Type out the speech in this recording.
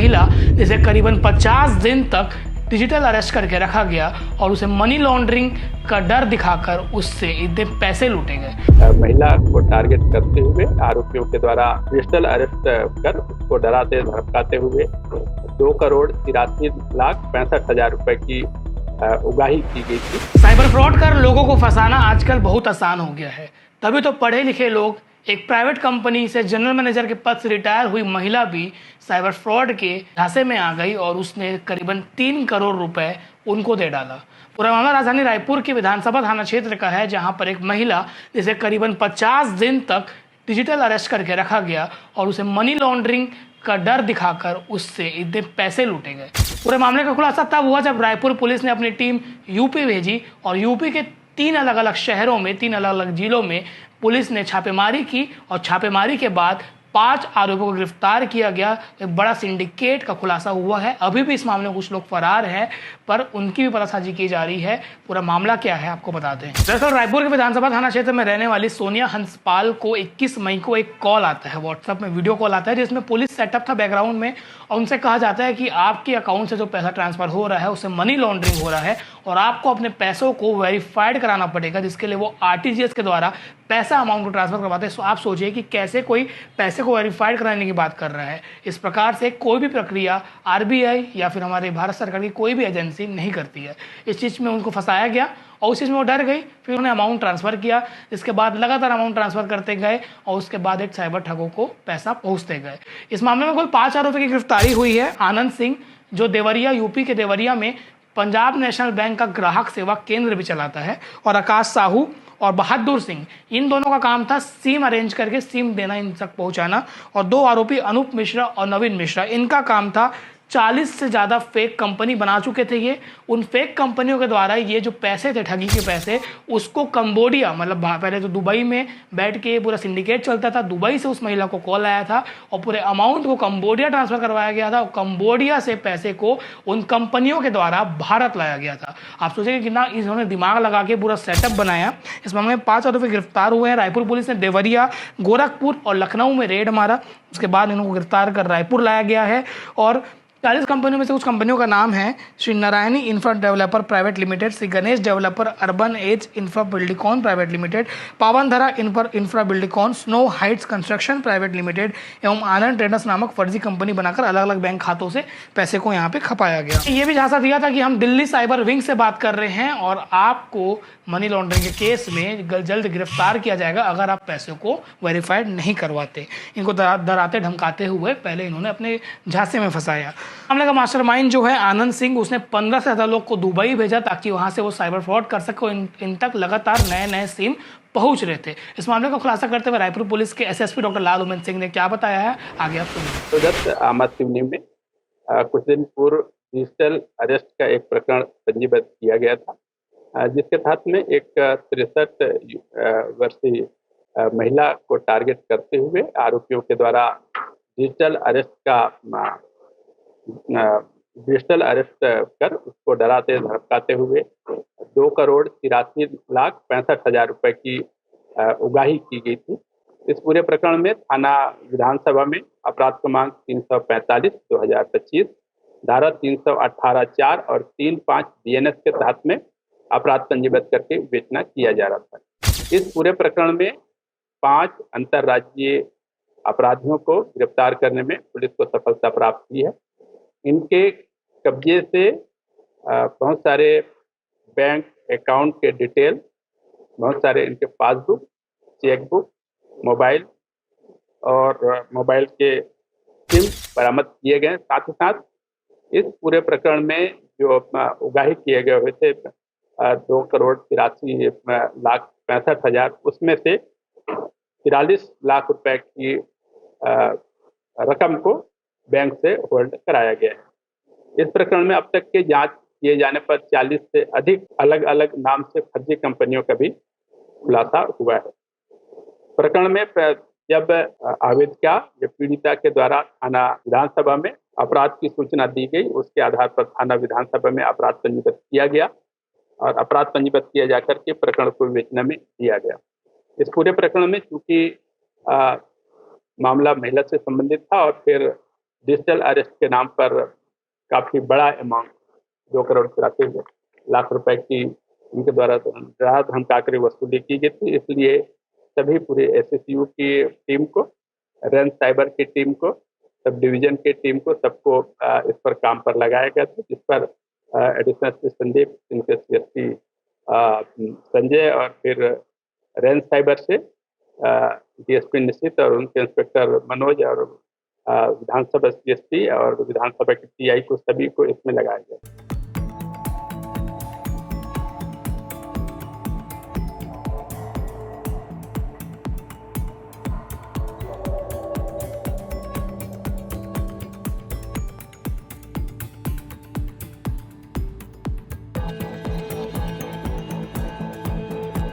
महिला जिसे करीबन 50 दिन तक डिजिटल अरेस्ट करके रखा गया और उसे मनी लॉन्ड्रिंग का डर दिखाकर उससे इतने पैसे लूटे गए। महिला को टारगेट करते हुए आरोपियों के द्वारा डिजिटल अरेस्ट कर उसको डराते धमकाते हुए 2,83,65,60,000 रुपए की उगाही की गई थी। साइबर फ्रॉड कर लोगों को फंसाना आजकल बहुत आसान हो गया है, तभी तो पढ़े लिखे लोग, एक प्राइवेट कंपनी से जनरल मैनेजर के पद से रिटायर हुई महिला भी साइबर फ्रॉड के झांसे में आ गई और उसने करीबन 3 करोड़ रुपए उनको दे डाला। पूरा मामला राजधानी रायपुर के विधानसभा थाना क्षेत्र का है, जहां पर एक महिला जिसे करीबन 50 दिन तक डिजिटल अरेस्ट करके रखा गया और उसे मनी लॉन्ड्रिंग का डर दिखाकर उससे इतने पैसे लूटे गए। पूरे मामले का खुलासा तब हुआ जब रायपुर पुलिस ने अपनी टीम यूपी भेजी और यूपी के 3 अलग अलग शहरों में, 3 अलग अलग जिलों में पुलिस ने छापेमारी की और छापेमारी के बाद 5 आरोपियों को गिरफ्तार किया गया। एक बड़ा सिंडिकेट का खुलासा हुआ है। अभी भी इस मामले में कुछ लोग फरार हैं, पर उनकी भी पतासाजी की जा रही है। पूरा मामला क्या है आपको बताते हैं। दरअसल रायपुर के विधानसभा थाना क्षेत्र में रहने वाली सोनिया हंसपाल को 21 मई को एक कॉल आता है, व्हाट्सएप में वीडियो कॉल आता है, जिसमें पुलिस सेटअप था बैकग्राउंड में और उनसे कहा जाता है कि आपके अकाउंट से जो पैसा ट्रांसफर हो रहा है उससे मनी लॉन्ड्रिंग हो रहा है और आपको अपने पैसों को वेरीफाइड कराना पड़ेगा, जिसके लिए वो आरटीजीएस के द्वारा पैसा अमाउंट को ट्रांसफर करवाते हैं। तो आप सोचिए कि कैसे कोई पैसे को वेरीफाइड कराने की बात कर रहा है। इस प्रकार से कोई भी प्रक्रिया आरबीआई या फिर हमारे भारत सरकार की कोई भी एजेंसी नहीं करती है। इस चीज़ में उनको फंसाया गया और उस चीज़ में वो डर गई, फिर उन्हें अमाउंट ट्रांसफ़र किया। इसके बाद लगातार अमाउंट ट्रांसफ़र करते गए और उसके बाद एक साइबर ठगों को पैसा पहुँचते गए। इस मामले में कुल 5 आरोपियों की गिरफ्तारी हुई है। आनंद सिंह, जो देवरिया, यूपी के देवरिया में पंजाब नेशनल बैंक का ग्राहक सेवा केंद्र भी चलाता है, और आकाश साहू और बहादुर सिंह, इन दोनों का काम था सिम अरेंज करके सिम देना, इन तक पहुंचाना। और 2 आरोपी अनूप मिश्रा और नवीन मिश्रा, इनका काम था 40 से ज़्यादा फेक कंपनी बना चुके थे ये। उन फेक कंपनियों के द्वारा ये जो पैसे थे, ठगी के पैसे, उसको कंबोडिया, मतलब पहले तो दुबई में बैठ के पूरा सिंडिकेट चलता था। दुबई से उस महिला को कॉल आया था और पूरे अमाउंट को कंबोडिया ट्रांसफ़र करवाया गया था और कंबोडिया से पैसे को उन कंपनियों के द्वारा भारत लाया गया था। आप सोचेंगे कितना इन्होंने दिमाग लगा के पूरा सेटअप बनाया। इस मामले में 5 आरोपी गिरफ्तार हुए हैं। रायपुर पुलिस ने देवरिया, गोरखपुर और लखनऊ में रेड मारा। उसके बाद इनको गिरफ्तार कर रायपुर लाया गया है। और 40 कंपनियों में से कुछ कंपनियों का नाम है Shri Narayani infra developer private limited, Shri Ganesh developer urban edge infra Buildicon private limited, Pavandhara infra Buildicon, snow heights construction private limited एवं आनंद ट्रेडर्स नामक फर्जी कंपनी बनाकर अलग अलग बैंक खातों से पैसे को यहाँ पे खपाया गया। ये भी झांसा दिया था कि हम दिल्ली साइबर विंग से बात कर रहे हैं और आपको मनी लॉन्ड्रिंग के केस में जल्द गिरफ्तार किया जाएगा अगर आप पैसों को वेरीफाइड नहीं करवाते। इनको डराते धमकाते हुए पहले इन्होंने अपने झांसे में फंसाया। मामले का मास्टरमाइंड जो है आनंद सिंह, उसने 15 से ज़्यादा लोग को दुबई भेजा ताकि वहां से वो साइबर फ्रॉड कर सके। इन तक लगातार नए नए सिम पहुंच रहे थे। इस मामले का खुलासा करते हुए रायपुर पुलिस के एसएसपी डॉक्टर लाल उमेद सिंह ने क्या बताया है, आगे आप सुनिए। तो आम आदमी में कुछ दिन पूर्व डिजिटल अरेस्ट का एक प्रकरण पंजीबद्ध किया गया था, जिसके तहत में एक 63 वर्षीय महिला को टारगेट करते हुए आरोपियों के द्वारा डिजिटल अरेस्ट कर उसको डराते धमकाते हुए 2,83,65,60,000 रुपए की उगाही की गई थी। इस पूरे प्रकरण में थाना विधानसभा में अपराध क्रमांक 345/2025, धारा 318(4) और 3(5) बीएनएस के तहत में अपराध पंजीबद्ध करके विवेचना किया जा रहा था। इस पूरे प्रकरण में 5 अंतर्राज्यीय अपराधियों को गिरफ्तार करने में पुलिस को सफलता प्राप्त हुई है। इनके कब्जे से बहुत सारे बैंक अकाउंट के डिटेल, बहुत सारे इनके पासबुक, चेकबुक, मोबाइल और मोबाइल के सिम बरामद किए गए। साथ ही साथ इस पूरे प्रकरण में जो उगाही किए गए हुए थे 2,83,65,60,000, उसमें से 43 लाख रुपए की रकम को बैंक से होल्ड कराया गया है। इस प्रकरण में अब तक के जांच किए जाने पर 40 से अधिक अलग अलग नाम से फर्जी कंपनियों का भी खुलासा हुआ है। प्रकरण में जब आवेदका या पीड़िता के द्वारा थाना विधानसभा में अपराध की सूचना दी गई, उसके आधार पर थाना विधानसभा में अपराध पंजीबद्ध किया गया और अपराध पंजीबद्ध किया जाकर के प्रकरण को विवेचना में दिया गया। इस पूरे प्रकरण में चूंकि मामला महिला से संबंधित था और फिर डिजिटल अरेस्ट के नाम पर काफी बड़ा अमाउंट 2,84 लाख रुपए की उनके द्वारा राहत धमकाकर वसूली की गई थी। इसलिए सभी पूरे एसएसयू की टीम को, रेंज साइबर की टीम को, सब डिवीजन की टीम को, सबको इस पर काम पर लगाया गया था, जिस पर एडिशनल एसपी संदीप, इनके सीएसपी संजय और फिर रेंज साइबर से डीएसपी निश्चित और उनके इंस्पेक्टर मनोज और विधानसभा सीएसपी और विधानसभा के टीआई को, सभी को इसमें लगाया गया।